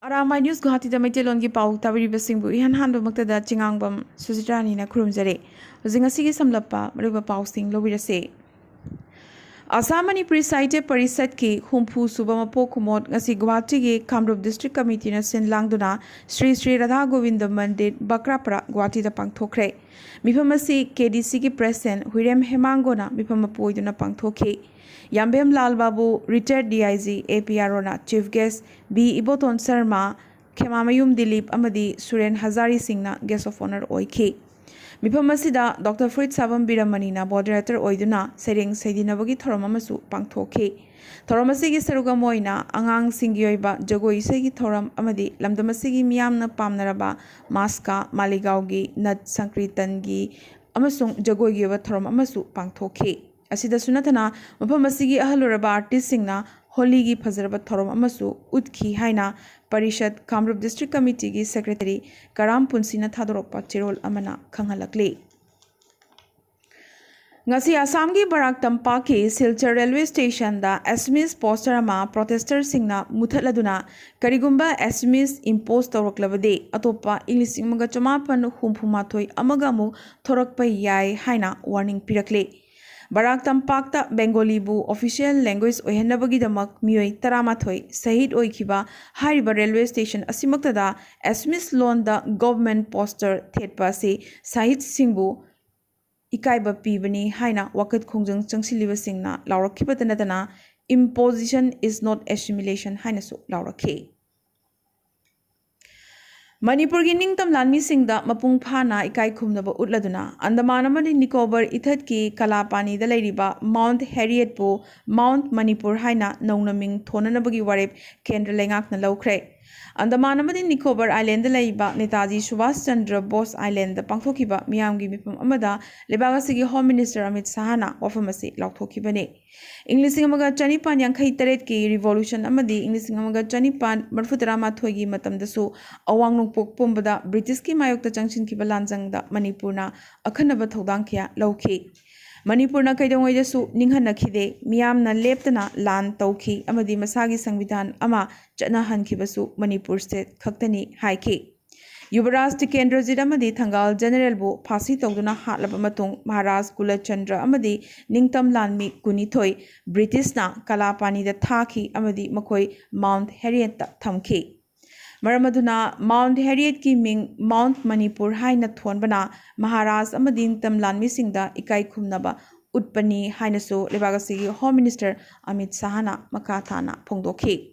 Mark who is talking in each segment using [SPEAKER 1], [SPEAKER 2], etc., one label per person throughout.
[SPEAKER 1] Arambai News Guwahati da Maitelongi Pau tabiribasingbu ihan hanbamuktada chingangbam Susitrani khurumjare. Hojingasi samlappa maruba pausing lobirase. Assam Manipuri Sahitya Parisad ki humpu suba mapo kumot ngasi Guwahati gi Kamrup District Committee na sin langduna Sri Sri Radha Govinda Mandir Bakrapra Guwahati da pangthokre. Mifamasi KDC ki President Huirem Hemangona mifamapoiduna pangthokhe. Yambem Lal Babu, retired DIG, APR na Chief Guest, B. Iboton Sharma, Khemamayum Dilip Amadi, Suren Hazari Singh na Guest of Honor Oike. Mipamasida, Dr. Fruit Sabam Biramani na Moderator Oiduna, Sering Saidinabagi Thoramamasu Pangthoke. Thoramasigi Saruga Moina, Angang Singioiba, Jago Isegi Thoram Amadi, Lamdamasigi Miam na Pamnaraba, Maska, Maligaugi, Nat Sankritangi, Amasung Jago Giva Thoram Amasu Pangthoke. Asida sunatana mapamasigi ahaluraba artist singna holi gi phazaraba thorom amasu utkhi haina parishad Kamrup District Committee gi Secretary Karam Punsina thadoropa chirol amana khanghalakle. Ngasi Assam gi Barak Tampa ki Silchar Railway Station da SMS poster ama protester singna muthaladuna karigumba SMS impose tawraklabade atopa ilising maga chamapan humpumathoi amaga mu thorakpa yai haina warning pirakle. Barak Tampakta Bengali bu official language ohenabagi damak mioi taramathoi sahid oikiba hariba railway station asimaktada SMS loan da government poster thetpa se sahid singbu ikaiba pibani haina wakat khongjang changsiliba singna laurakhibatanadana imposition is not assimilation haina su laurakhe. Manipur ki ningtam lanmi singda mapung phana ikai khumnaba utladuna Andaman amadi Nicobar ithat ki kalapani da leiriba Mount Harriet po Mount Manipur haina naunaming thonanabagi warep kendra lengak na laukhre. Andaman amadi Nicobar Island da leiba Netaji Subhash Chandra Bose Island da pangthokiba miyamgi mipam amada lebagasigi Home Minister Amit Sahana wafamasi lauthokibane. English amaga Chanipan Yankai Taret ki revolution amadi English amaga Chanipan Marfutarama Thoigi matamdasu awang pok pumbada British ki mayokta changshin ki balanjang da Manipurna akhanaba thodang kya lauki. Manipurna kaidongoi dasu ninghanna khide miyamna leptana lan tauki amadi masagi sangvidhan ama chana hankibasu Manipur state khaktani haiki. Yubaraj Tikendra Amadi Thangal General Bu Phasi Tawduna Hatlaba Matung Maharaj Kula Chandra Amadi Ningtam Lanmi Kunithoi British na Kalapani da Thaki Amadi Makoi Mount Harriet ta Thamki. Maramaduna Mount Harriet ki Ming Mount Manipur haina thonbana Maharaj Amadi Ningtam Lanmi Singda Ikai Khumnaba Utpani hainasu Lebagasigi Home Minister Amit Sahana Makathana Phongdokhi.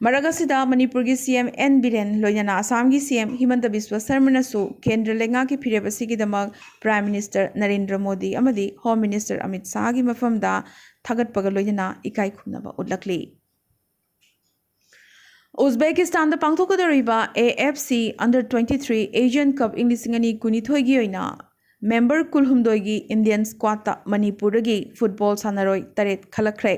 [SPEAKER 1] Maragasida Manipur ki CM N Biren Loyana Assam ki CM Himanta Biswa Sarmana su Kendra Lenga ki Phirebasi damag Prime Minister Narendra Modi amadi Home Minister Amit Shah ki mafamda thagat pagal loyana ikai khumnaba utlakli. Uzbekistan da pangthokadariba AFC Under 23 Asian Cup Inglisingani kunithoi gi oina member kulhumdoi gi Indian squad ta Manipur gi football sanaroi taret khalakre.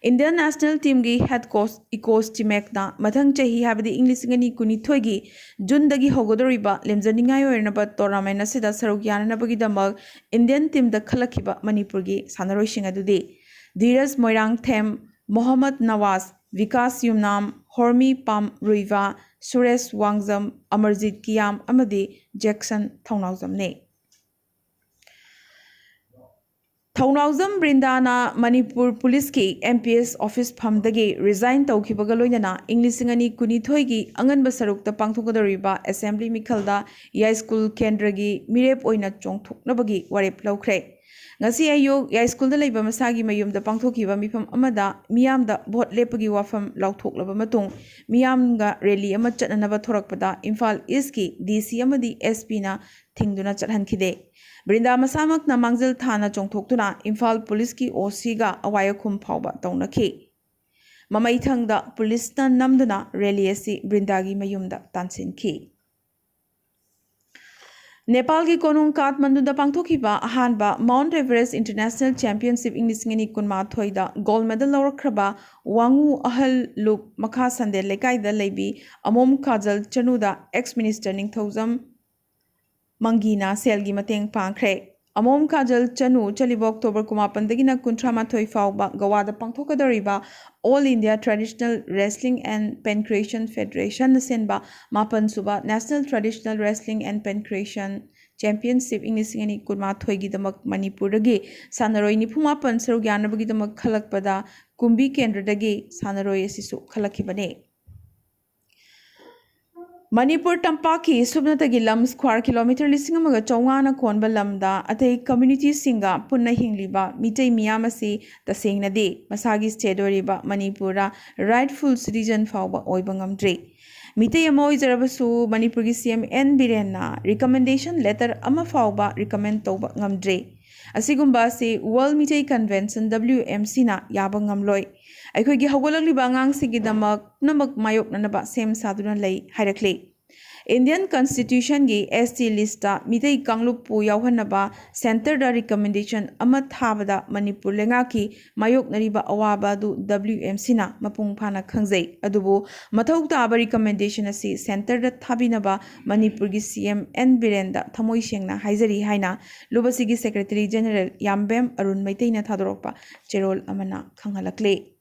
[SPEAKER 1] Indian national team gi head coach Ecos Chimek na mathang chahi habadi English ngani kunithoi gi June dagi hogodoriba lemjaningai oirnaba tournament asida saruk yananabagi damag Indian team da khalakhiba Manipur gi sanaroi singa dudi Dheeraj Moirang Them Mohammad Nawaz Vikas Yumnam Hormi Pam Ruiva Suresh Wangzam Amarjit Kiyam amadi Jackson Thaunauzam ne Thaunauzam Brindana Manipur Police ki MPS office phamdagi resign tawkhibaga loinana Englishingani kunithoi gi angan basarukta pangthokadariba assembly mikhalda ya school kendra gi mirep oina chongthoknabagi warep laukhre. Ngasi ayo ya school da leiba masagi mayumda pangthokhiba mifam amada miyamda vote lepagi wafam lauthoklaba matung miyamga rally ama chatnanaba thorakpada Imphal East ki DC amadi SP na thingduna chathankhide. Brinda masamak na mangzil thana chongthoktuna Imphal Police ki OC ga awaya khum phawba tawnakhi. Mamaithangda police na namduna rally asi Brinda gi mayumda tansinki. Nepal ki konung Kathmandu da pangthokhiba ahanba Mount Everest International Championship Inglisingani kunma thoida gold medal lawrakraba Wangu Ahal Lup Makha Sande Lekai da leibi Amom Kajal Chanuda ex-minister Ningthauzam Mangina Selgi Mateng Pangkre Amom Kajal Chanu Chaliba October Kumapandagina Kuntramathoi Fauba Gawada Pangthokadoriba All India Traditional Wrestling and Pancreation Federation Nasenba Mapan Suba National Traditional Wrestling and Pancreation Championship Inglisingani Kurmathoi Gidamak Manipuragi Sanaroi Nipumapan Saruganabagidamak Kalakpada Kumbi Kendradagi Sanaroi Sisu Kalakibane Manipur Tampaki Subnatagi Lam Square Kilometer Lissingamaga Chongana Konba Lamda Ate Community Singa Punna Hingliba Mite Miyamasi the Singna De Masagi Stedoriba Manipura Rightful Citizen Fauba Oibangamdre Mite Yamoy Zarabasu Manipurgi CM N Birena Recommendation Letter Ama Fauba Recommend Toba Ngamdre Asigumba se World Mite Convention WMC na Yabangamloy Aikogi Hawalali Bangang Sigidamak Namak Mayok Nanaba Sem Saduna Lay Hairakle Indian Constitution gi ST lista Mitei Kanglupu Yauhanaba Center da recommendation Amat Habada Manipur Lengaki Mayok Nariba Awaba du WMC na Mapung Pana Kangzei Adubu Mathok Taba recommendation asi Center da Thabinaba Manipur gi CM N Birenda Thamoi Shengna Haizari Haina Lubasigi Secretary General Yambem Arun Maiteina Thadoropa Cherol Amana Kanghalakle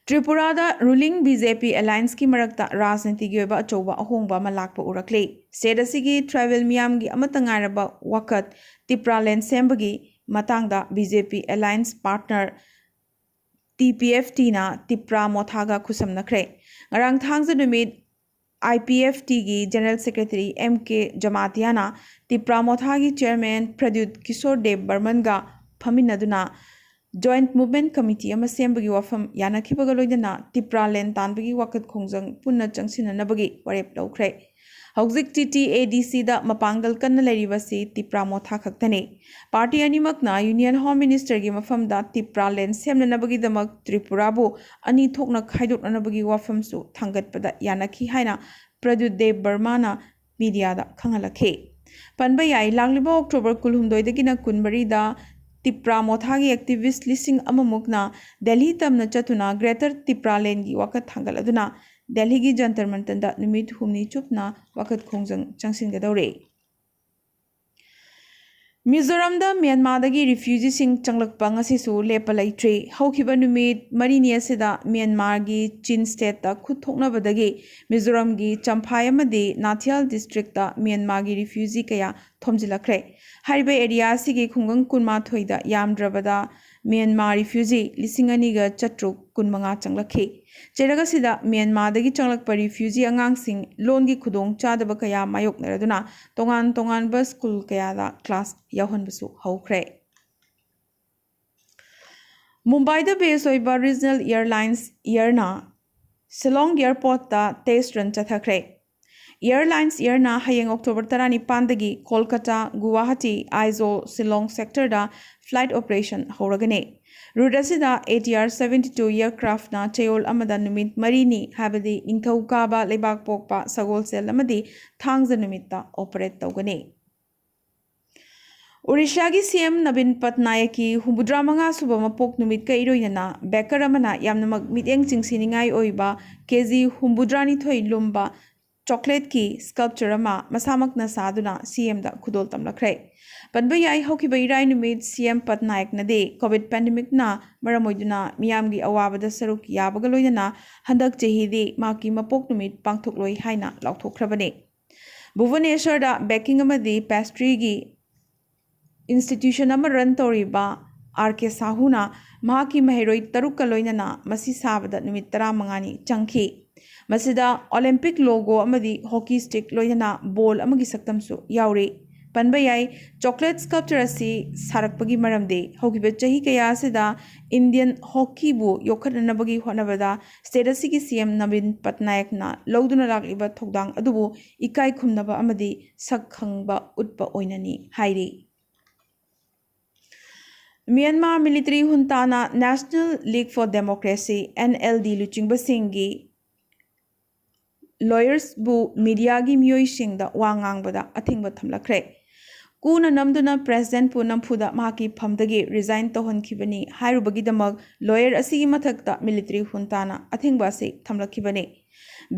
[SPEAKER 1] Tripurada ruling BJP alliance ki marakta rajniti gi oiba achoba ahongba ma lakpa urakle state asigi tribal miyam gi amatangaraba wakat tipraland sembagi matangda BJP alliance partner TPFT na tipra mothaga khusamnakre ngarang thangza numit IPFT gi general secretary MK Jamatiana tipra mothagi chairman Pradyut Kishore Dev Barman ga phaminaduna Joint Movement Committee ama sembagi wafam yana khibagaloidana tipra len tanbagi wakat khongjang punna changsinanabagi warep lawkhre Hauzik TTADC da mapangal kanna leribasi tipra motha khaktane party animakna Union Home Minister gi mafam da tipra len semnanabagi damak Tripura bu ani thokna khaidoknanabagi wafam su thangatpada yana khi haina Pradyut Dev Barmana media da khangalakhe panbayai langliba October kulhumdoi dagina kunbari da Tipra Mothagi activist listing amamukna Delhi tamna chatuna Greater Tipra Lengi wakat thangaladuna Delhi gi Jantar Mantanda numit humni chupna wakat khongjang changsingadore Mizoram da Myanmar dagi refugees sing changlakpa ngasisu lepa laitre haukiba numit marini asida Myanmar gi Chin state ta khuthokna badagi Mizoram gi Champhai amadi Nathial district ta Myanmar gi refugee kaya thomjilakre Hariba area sigi khungang kunma thoida yamdrabada Myanmar refugee lisingani ga chatruk kunmanga changlakhe Cheraga sida Myanmar dagi changlakpa refugee angang sing loan gi khudong chadaba kaya mayok naraduna tongan bus school kaya da class yahon basu haukre Mumbai da base oiba regional airlines Airna Shillong airport ta test run chathakre Airlines Airna hayeng October 19 dagi Kolkata Guwahati Aizawl Shillong sector da flight operation horagane route asida ATR 72 aircraft na chayol amada numit marini habadi ingthau kaba lebak pokpa sagol sel amadi thangza numitta operate tawgane Odisha gi CM Nabin Patnaik ki Humbudra manga suba mapok numit ka iroinana Becker amana yamnamak miteng chingsiningai oiba KG Humbudrani thoi lumba chocolate ki sculpture ama masamak na saduna CM da khudol tamlakre panbayai hokiba irai numit CM Patnaik na de COVID pandemic na maramoiduna miyam gi awabada saruk yabagaloidana handak chehi de maki mapok numit pangthokloi haina lauthokhrabane Bhubaneswar da baking amadi pastry gi institution ama run toriba RK Sahuna mahaki maheroi tarukka loinana masi sabada numit 15 changkhi Masida Olympic logo amadi hockey stick loinana ball amagi saktamsu yauri panbayai chocolate sculpture asi sarakpagi maramde hokiba chahi kaya sida Indian hockey bu yokhananabagi honabada state asigi CM Nabin Patnaik na loduna lakliba thokdang adubu ikai khumnaba amadi sakhangba utpa oinani hairi Myanmar military junta na National League for Democracy NLD luchingba singi lawyers bu media gi miyoi singda wangangbada athingba thamlakre kuna namduna president pu nampuda maki phamdagi resign tohonkhibani hairubagi damak lawyer asigi mathakta military junta na athingba se thamlakhibani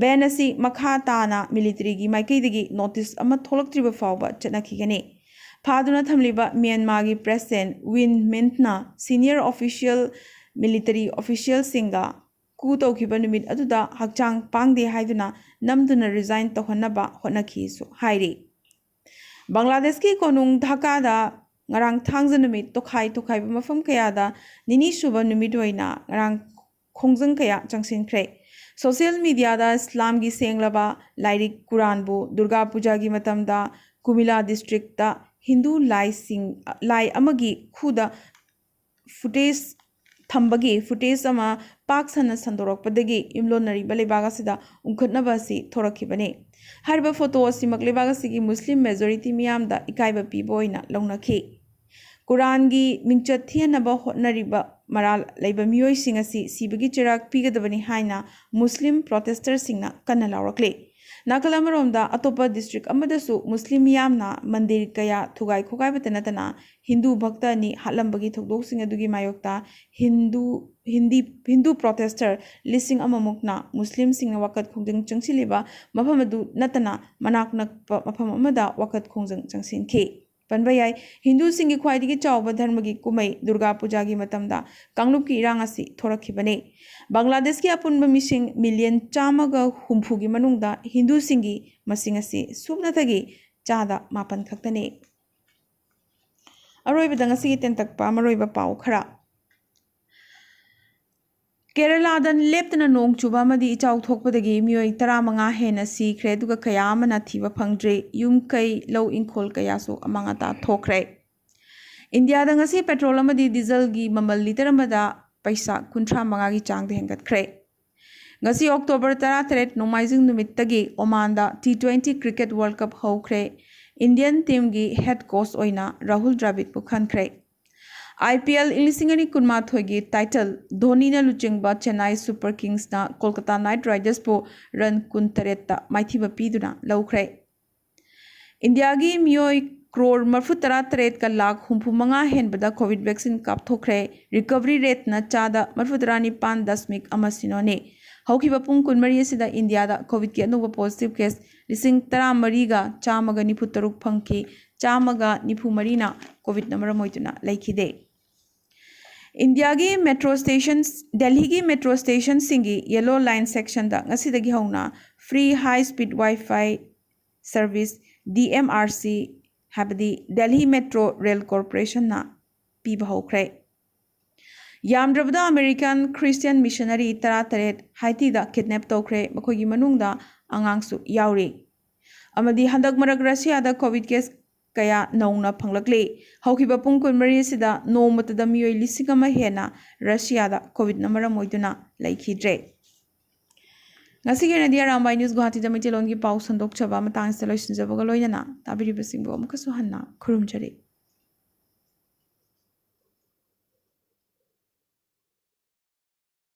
[SPEAKER 1] ben asi makha ta na military gi maikaidagi notice ama tholaktriba fawba chanakhigani ꯐꯥꯗꯨꯅ ꯊꯝꯂꯤꯕ ꯃ꯭ꯌꯥꯟꯃꯥꯔꯒꯤ president Win ꯃꯤꯟꯠꯅ senior official military ꯑꯣꯐꯤꯁꯤꯌꯦꯜꯁꯤꯡꯒ ꯀꯨ ꯇꯧꯈꯤꯕ ꯅꯨꯃꯤꯠ ꯑꯗꯨꯗ ꯍꯛꯆꯥꯡ ꯄꯥꯡꯗꯦ ꯍꯥꯏꯗꯨꯅ ꯅꯝꯗꯨꯅ ꯔꯤꯖꯥꯏꯟ ꯇꯧꯍꯟꯅꯕ ꯍꯣꯠꯅꯈꯤꯁꯨ ꯍꯥꯏꯔꯤ ꯕꯪꯒ꯭ꯂꯥꯗꯦꯁꯀꯤ ꯀꯣꯅꯨꯡ ꯙꯥꯀꯥꯗ ngarang thangza numit tokhai tokhai ba mafam kaya da nini suba numit oina ngarang khongjang kaya changsin khre social media da islam gi senglaba lairik quran bu durga puja gi matam da kumila district da hindu lai amagi khuda footage thambagi footage ama pak sana sandorok padagi imlonari balebaga sida unkhatnaba si thorakhibane harba photo si maklebaga sigi muslim majority miyam da ikaiba piboina launakhi Quran gi mingchat thianaba hotnariba maral leiba miyoi sing asi sibagi chirak pigadabani haina muslim protesters singna kanna laurakle Nakalamarom da atopa district amadasu muslim yamna mandir kaya thugai khogai batanatana hindu bhakta ni halambagi thokdok sing adugi mayokta hindu protester listing amamukna muslim singna wakat khongjang changsiliba mafamadu natana manaknak mafam amada wakat khongjang changsinki Panbayai Hindu singi khwaidigi chawba dharmagi kumai Durga Puja gi matamda Kanglup ki irang asi thorakhibane Bangladesh ki apunba mising million chamaga humpu gi manungda Hindu singi masing asi subnathagi chada mapan khaktane Aroiba dangasi gi tentakpa maroiba pau khara Kerala dan leptana nong chuba madi ichaw thokpadagi miyoi taramanga hena sikre duga kaya amana thiba phangdre yum kai low inkhol kaya so amanga ta thokre India da ngasi petrol amadi diesel gi mamal liter amada paisa kunthra manga gi chang de hengat khre ngasi October 13 nomaijing numit tagi Oman da T20 cricket world cup hokre Indian team gi head coach oina Rahul Dravid pu khankhre IPL ilisingani kunma thoigi title Dhoni na luchingba Chennai Super Kings na Kolkata Knight Riders po run kuntaretta maithiba piduna laukhre India gi miyoi crore marfutara tret ka lakh humpu manga henbada covid vaccine kap thokre recovery rate na chada marfutara ni 5.0 amasinone haukiba pung kunmari asida India da covid ki anuba positive case lising tara mariga chamaga nifutaruk phangki chamaga nifumari na covid namara moituna laikhide India gi metro stations Delhi gi metro station singi yellow line section da ngasidagi hauna free high speed wifi service DMRC habdi Delhi Metro Rail Corporation na piba hokre Yamdrabda American Christian missionary tara Haiti da kidnap tokre makogi manungda angangsu yauri amadi handak marak Russia da covid case kaya nauna phanglakle haukiba pung kunmari sida nomatada miyoi lisingama hena Russia da covid namara moiduna laikhidre Ngasige na Arambai News Guwahati da mitilon gi pau sandok chaba matang sa loisinjabaga loinana tabiri basingbo amkasu hanna khurumjare